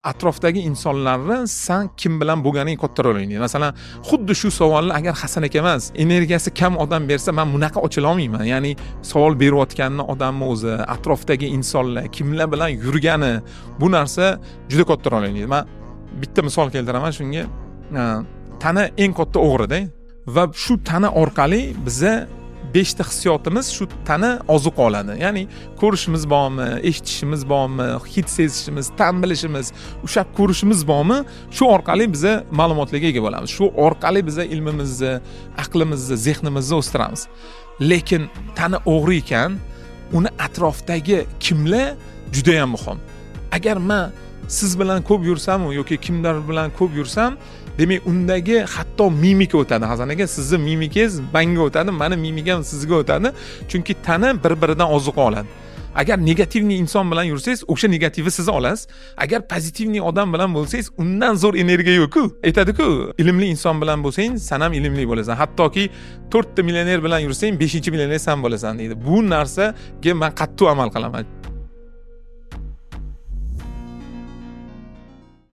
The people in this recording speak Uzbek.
atrofdagi insonlarni san kim bilan bo'lganing katta rol o'ynaydi. Masalan, xuddi shu savolni agar Hasan aka emas, energiyasi kam odam bersa, men bunaqa ochila olmayman. Ya'ni savol berayotganni odamni o'zi, atrofdagi insonlar, kimlar bilan yurgani, bu narsa juda katta rol o'ynaydi. Men bitta misol keltiraman shunga. Tana eng katta o'g'rida va shu tana orqali biza 5 ta hissiyotimiz shu tana ozuq oladi. Ya'ni ko'rishimiz bormi, eshitishimiz bormi, hid sezishimiz, tan bilishimiz, ushlab ko'rishimiz bormi, shu orqali biza ma'lumotlarga ega bo'lamiz. Shu orqali biza ilmimizni, aqlimizni, zehnimizni o'stiramiz. Lekin tana o'g'ri ekan, uni atrofdagi kimlar juda ham muhim. Agar men siz bilan ko'p yursam yoki kimlar bilan ko'p yursam, demak undagi hatto mimika o'tadi. Hasan aka, sizni mimikangiz menga o'tadi, meni mimikam sizga o'tadi. Chunki tana bir-biridan ozuq oladi. Agar negativniy inson bilan yursangiz, o'sha negativni siz olasiz. Agar pozitivniy odam bilan bo'lsangiz, undan zo'r energiya yo'q-ku. Aytadi-ku, ilmli inson bilan bo'lsang, sen ham ilmli bo'lasan. Hattoki 4 ta millioner bilan yursang, 5-millioner sen bo'lasan deydi. Bu narsaga men qattiq amal qilaman.